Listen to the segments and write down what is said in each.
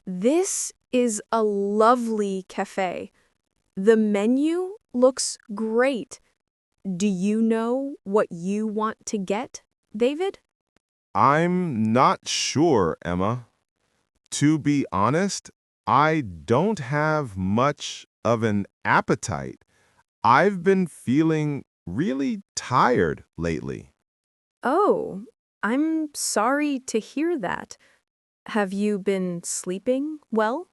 This is a lovely cafe. The menu looks great. Do you know what you want to get, David? I'm not sure, Emma. To be honest, I don't have much of an appetite. I've been feeling really tired lately. Oh, I'm sorry to hear that. Have you been sleeping well?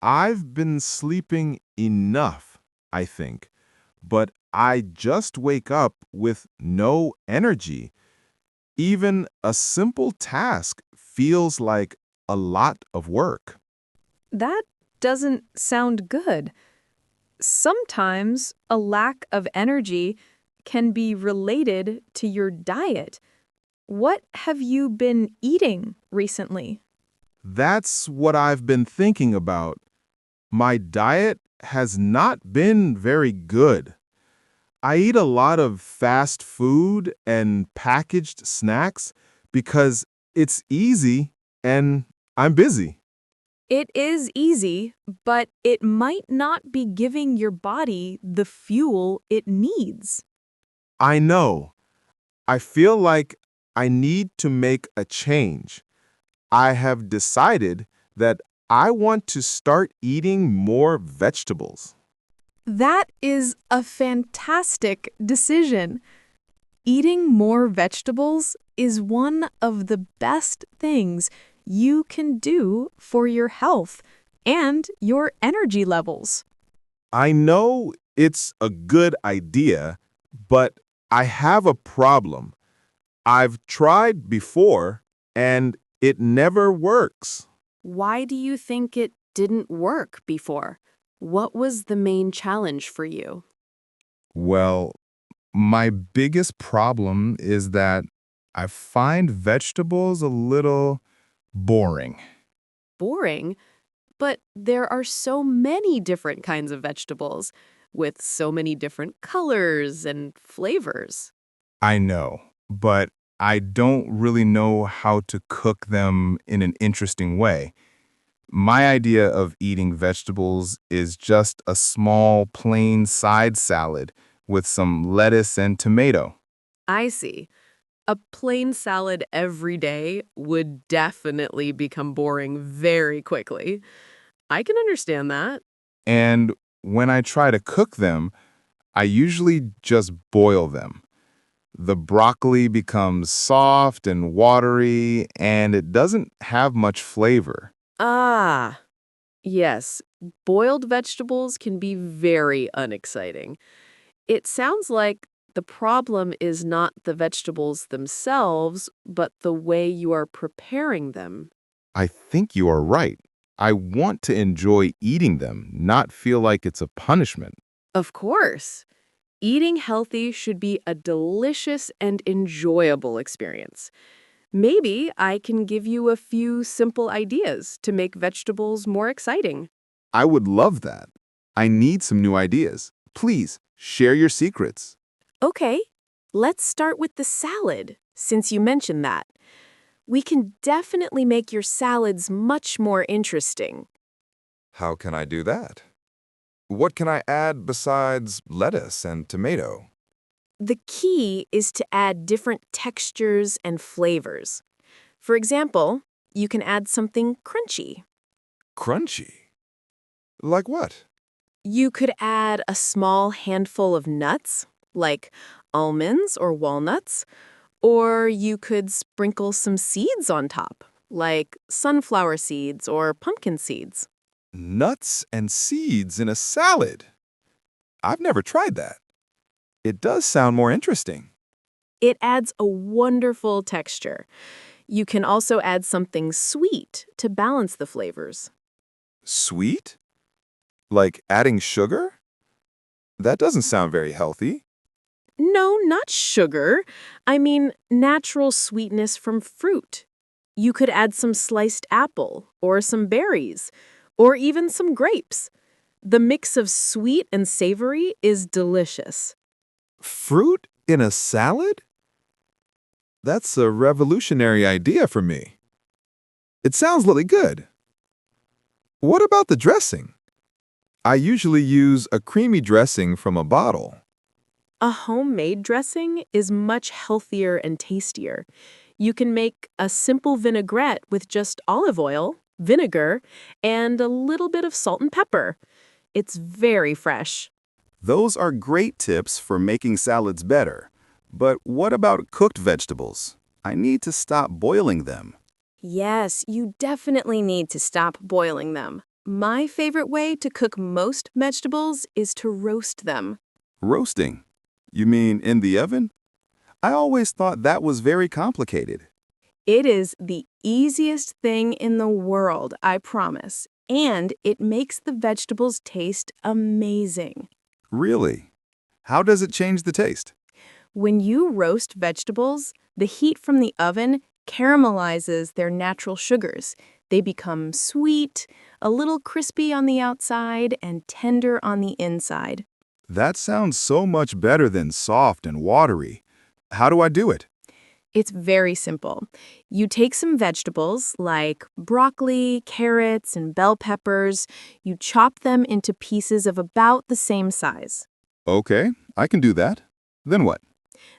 I've been sleeping enough, I think, but I just wake up with no energy. Even a simple task feels like a lot of work. That doesn't sound good. Sometimes a lack of energy can be related to your diet. What have you been eating recently? That's what I've been thinking about. My diet has not been very good. I eat a lot of fast food and packaged snacks because it's easy and I'm busy. It is easy, but it might not be giving your body the fuel it needs. I know. I feel like I need to make a change. I have decided that I want to start eating more vegetables. That is a fantastic decision. Eating more vegetables is one of the best things you can do for your health and your energy levels. I know it's a good idea, but I have a problem. I've tried before and it never works. Why do you think it didn't work before? What was the main challenge for you? Well, my biggest problem is that I find vegetables a little boring. Boring, but there are so many different kinds of vegetables with so many different colors and flavors. I know, but I don't really know how to cook them in an interesting way. My idea of eating vegetables is just a small, plain side salad with some lettuce and tomato. I see. A plain salad every day would definitely become boring very quickly. I can understand that. And when I try to cook them, I usually just boil them. The broccoli becomes soft and watery, and it doesn't have much flavor. Ah, yes. Boiled vegetables can be very unexciting. It sounds like the problem is not the vegetables themselves, but the way you are preparing them. I think you are right. I want to enjoy eating them, not feel like it's a punishment. Of course, eating healthy should be a delicious and enjoyable experience. Maybe I can give you a few simple ideas to make vegetables more exciting. I would love that. I need some new ideas. Please share your secrets. Okay, let's start with the salad, since you mentioned that. We can definitely make your salads much more interesting. How can I do that? What can I add besides lettuce and tomato? The key is to add different textures and flavors. For example, you can add something crunchy. Crunchy? Like what? You could add a small handful of nuts, like almonds or walnuts, or you could sprinkle some seeds on top, like sunflower seeds or pumpkin seeds. Nuts and seeds in a salad. I've never tried that. It does sound more interesting. It adds a wonderful texture. You can also add something sweet to balance the flavors. Sweet? Like adding sugar? That doesn't sound very healthy. No, not sugar. I mean natural sweetness from fruit. You could add some sliced apple, or some berries, or even some grapes. The mix of sweet and savory is delicious. Fruit in a salad? That's a revolutionary idea for me. It sounds really good. What about the dressing? I usually use a creamy dressing from a bottle. A homemade dressing is much healthier and tastier. You can make a simple vinaigrette with just olive oil, vinegar, and a little bit of salt and pepper. It's very fresh. Those are great tips for making salads better. But what about cooked vegetables? I need to stop boiling them. Yes, you definitely need to stop boiling them. My favorite way to cook most vegetables is to roast them. Roasting? You mean in the oven? I always thought that was very complicated. It is the easiest thing in the world, I promise. And it makes the vegetables taste amazing. Really? How does it change the taste? When you roast vegetables, the heat from the oven caramelizes their natural sugars. They become sweet, a little crispy on the outside, and tender on the inside. That sounds so much better than soft and watery. How do I do it? It's very simple. You take some vegetables like broccoli, carrots, and bell peppers. You chop them into pieces of about the same size. Okay, I can do that. Then what?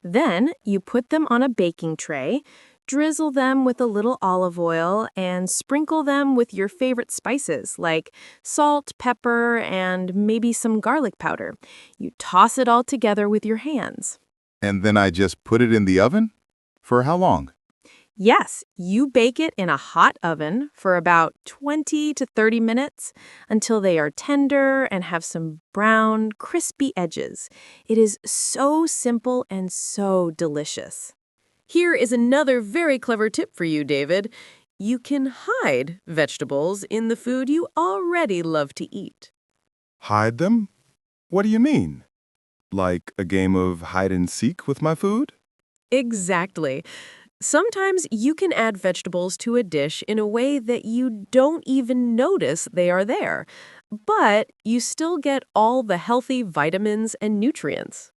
Then you put them on a baking tray, drizzle them with a little olive oil, and sprinkle them with your favorite spices like salt, pepper, and maybe some garlic powder. You toss it all together with your hands. And then I just put it in the oven? For how long? Yes, you bake it in a hot oven for about 20 to 30 minutes until they are tender and have some brown, crispy edges. It is so simple and so delicious. Here is another very clever tip for you, David. You can hide vegetables in the food you already love to eat. Hide them? What do you mean? Like a game of hide and seek with my food? Exactly. Sometimes you can add vegetables to a dish in a way that you don't even notice they are there, but you still get all the healthy vitamins and nutrients.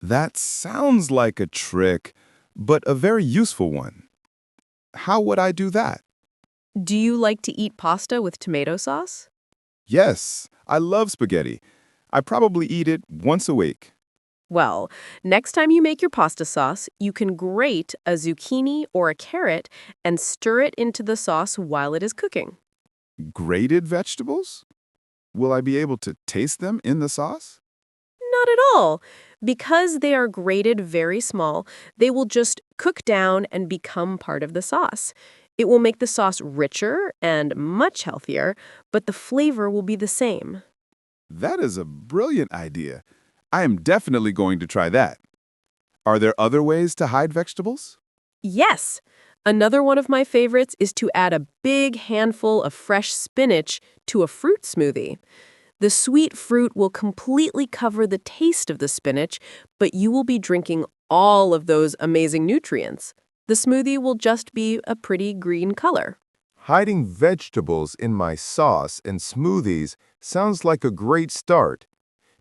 That sounds like a trick, but a very useful one. How would I do that? Do you like to eat pasta with tomato sauce? Yes, I love spaghetti. I probably eat it once a week. Well, next time you make your pasta sauce, you can grate a zucchini or a carrot and stir it into the sauce while it is cooking. Grated vegetables? Will I be able to taste them in the sauce? Not at all. Because they are grated very small, they will just cook down and become part of the sauce. It will make the sauce richer and much healthier, but the flavor will be the same. That is a brilliant idea. I am definitely going to try that. Are there other ways to hide vegetables? Yes! Another one of my favorites is to add a big handful of fresh spinach to a fruit smoothie. The sweet fruit will completely cover the taste of the spinach, but you will be drinking all of those amazing nutrients. The smoothie will just be a pretty green color. Hiding vegetables in my sauce and smoothies sounds like a great start.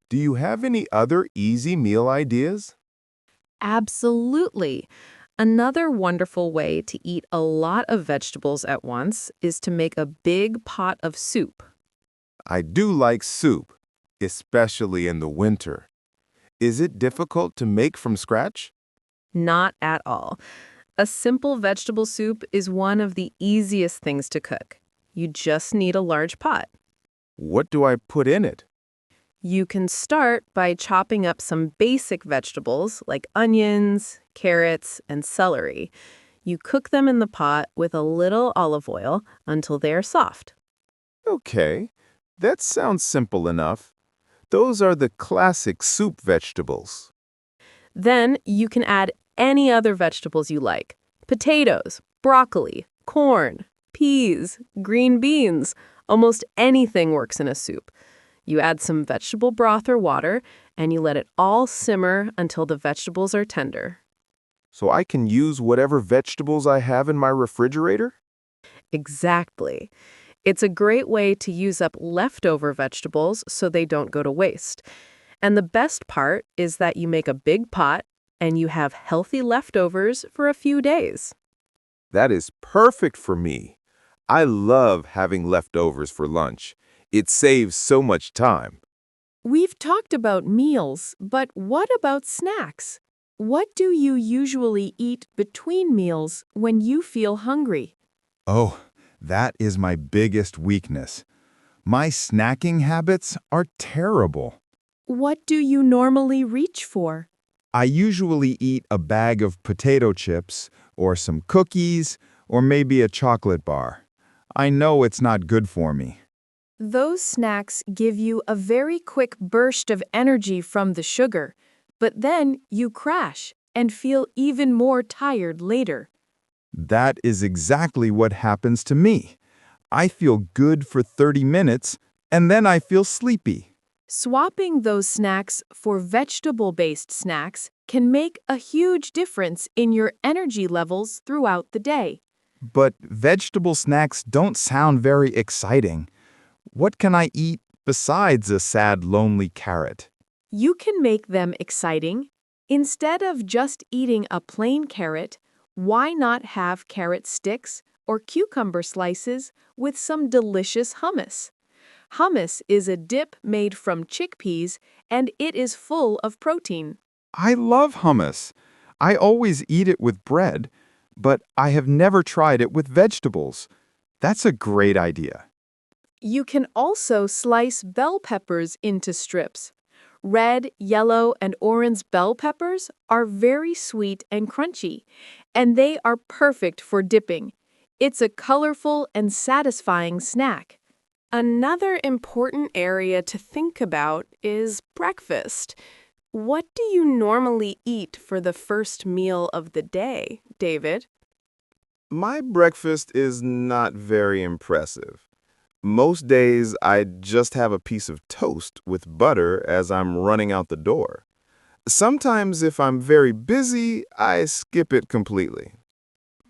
Do you have any other easy meal ideas? Absolutely. Another wonderful way to eat a lot of vegetables at once is to make a big pot of soup. I do like soup, especially in the winter. Is it difficult to make from scratch? Not at all. A simple vegetable soup is one of the easiest things to cook. You just need a large pot. What do I put in it? You can start by chopping up some basic vegetables like onions, carrots, and celery. You cook them in the pot with a little olive oil until they are soft. Okay, that sounds simple enough. Those are the classic soup vegetables. Then you can add any other vegetables you like. Potatoes, broccoli, corn, peas, green beans. Almost anything works in a soup. You add some vegetable broth or water, and you let it all simmer until the vegetables are tender. So I can use whatever vegetables I have in my refrigerator? Exactly. It's a great way to use up leftover vegetables so they don't go to waste. And the best part is that you make a big pot and you have healthy leftovers for a few days. That is perfect for me. I love having leftovers for lunch. It saves so much time. We've talked about meals, but what about snacks? What do you usually eat between meals when you feel hungry? Oh, that is my biggest weakness. My snacking habits are terrible. What do you normally reach for? I usually eat a bag of potato chips, or some cookies, or maybe a chocolate bar. I know it's not good for me. Those snacks give you a very quick burst of energy from the sugar, but then you crash and feel even more tired later. That is exactly what happens to me. I feel good for 30 minutes, and then I feel sleepy. Swapping those snacks for vegetable-based snacks can make a huge difference in your energy levels throughout the day. But vegetable snacks don't sound very exciting. What can I eat besides a sad, lonely carrot? You can make them exciting. Instead of just eating a plain carrot, why not have carrot sticks or cucumber slices with some delicious hummus? Hummus is a dip made from chickpeas, and it is full of protein. I love hummus. I always eat it with bread, but I have never tried it with vegetables. That's a great idea. You can also slice bell peppers into strips. Red, yellow, and orange bell peppers are very sweet and crunchy, and they are perfect for dipping. It's a colorful and satisfying snack. Another important area to think about is breakfast. What do you normally eat for the first meal of the day, David? My breakfast is not very impressive. Most days, I just have a piece of toast with butter as I'm running out the door. Sometimes, if I'm very busy, I skip it completely.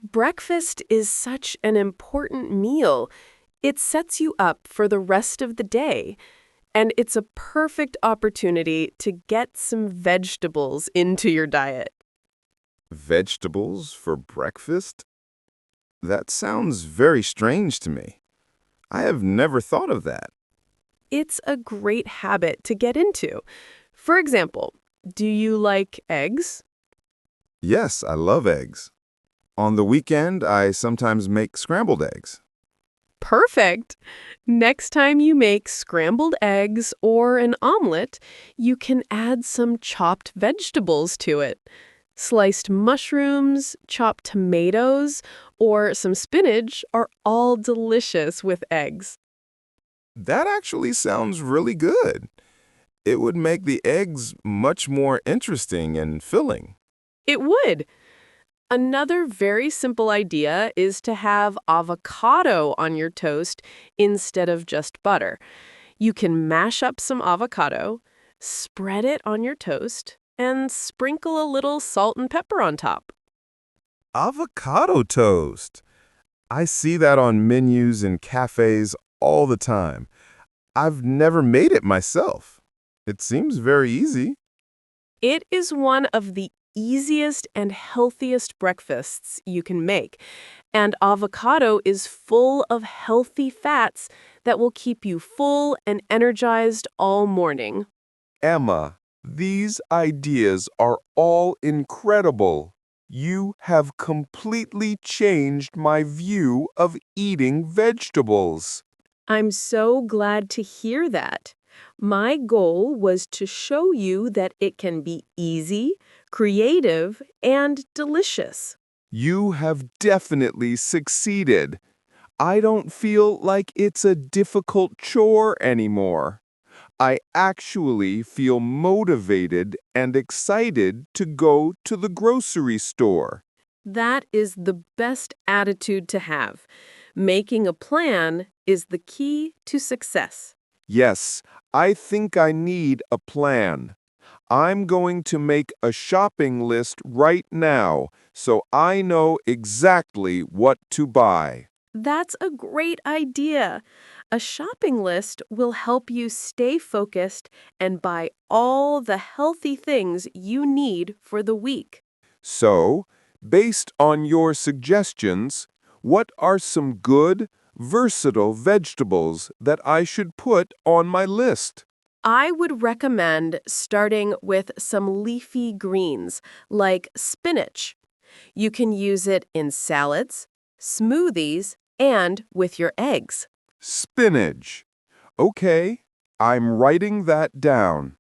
Breakfast is such an important meal. It sets you up for the rest of the day, and it's a perfect opportunity to get some vegetables into your diet. Vegetables for breakfast? That sounds very strange to me. I have never thought of that. It's a great habit to get into. For example, do you like eggs? Yes, I love eggs. On the weekend, I sometimes make scrambled eggs. Perfect! Next time you make scrambled eggs or an omelet, you can add some chopped vegetables to it. Sliced mushrooms, chopped tomatoes, or some spinach are all delicious with eggs. That actually sounds really good. It would make the eggs much more interesting and filling. It would. Another very simple idea is to have avocado on your toast instead of just butter. You can mash up some avocado, spread it on your toast, and sprinkle a little salt and pepper on top. Avocado toast. I see that on menus in cafes all the time. I've never made it myself. It seems very easy. It is one of the easiest and healthiest breakfasts you can make, and avocado is full of healthy fats that will keep you full and energized all morning. Emma, these ideas are all incredible. You have completely changed my view of eating vegetables. I'm so glad to hear that. My goal was to show you that it can be easy, creative, and delicious. You have definitely succeeded. I don't feel like it's a difficult chore anymore. I actually feel motivated and excited to go to the grocery store. That is the best attitude to have. Making a plan is the key to success. Yes, I think I need a plan. I'm going to make a shopping list right now so I know exactly what to buy. That's a great idea. A shopping list will help you stay focused and buy all the healthy things you need for the week. So, based on your suggestions, what are some good, versatile vegetables that I should put on my list? I would recommend starting with some leafy greens like spinach. You can use it in salads, smoothies, and with your eggs. Spinach. Okay, I'm writing that down.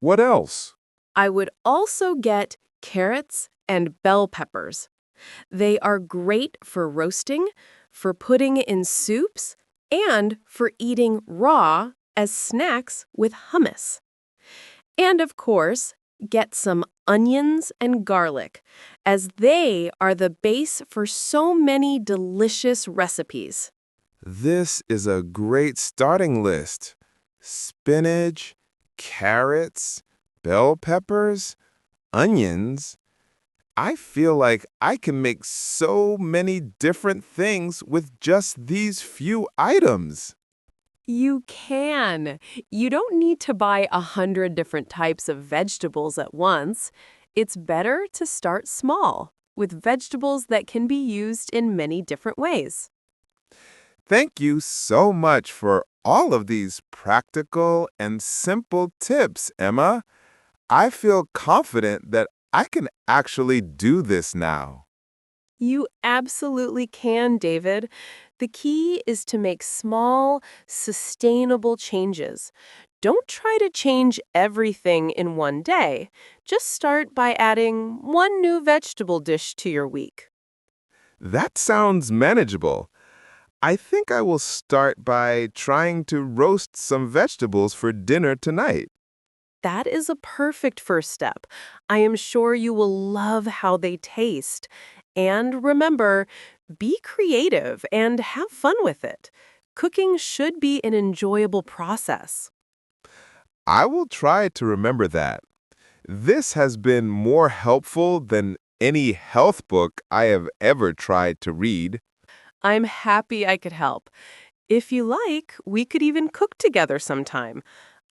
What else? I would also get carrots and bell peppers. They are great for roasting, for putting in soups, and for eating raw as snacks with hummus. And of course, get some onions and garlic, as they are the base for so many delicious recipes. This is a great starting list. Spinach, carrots, bell peppers, onions. I feel like I can make so many different things with just these few items. You can. You don't need to buy 100 different types of vegetables at once. It's better to start small, with vegetables that can be used in many different ways. Thank you so much for all of these practical and simple tips, Emma. I feel confident that I can actually do this now. You absolutely can, David. The key is to make small, sustainable changes. Don't try to change everything in one day. Just start by adding one new vegetable dish to your week. That sounds manageable. I think I will start by trying to roast some vegetables for dinner tonight. That is a perfect first step. I am sure you will love how they taste. And remember, be creative and have fun with it. Cooking should be an enjoyable process. I will try to remember that. This has been more helpful than any health book I have ever tried to read. I'm happy I could help. If you like, we could even cook together sometime.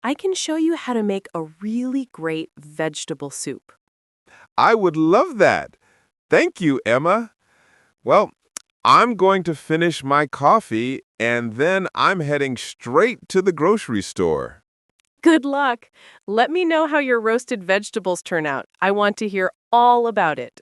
I can show you how to make a really great vegetable soup. I would love that. Thank you, Emma. Well, I'm going to finish my coffee and then I'm heading straight to the grocery store. Good luck. Let me know how your roasted vegetables turn out. I want to hear all about it.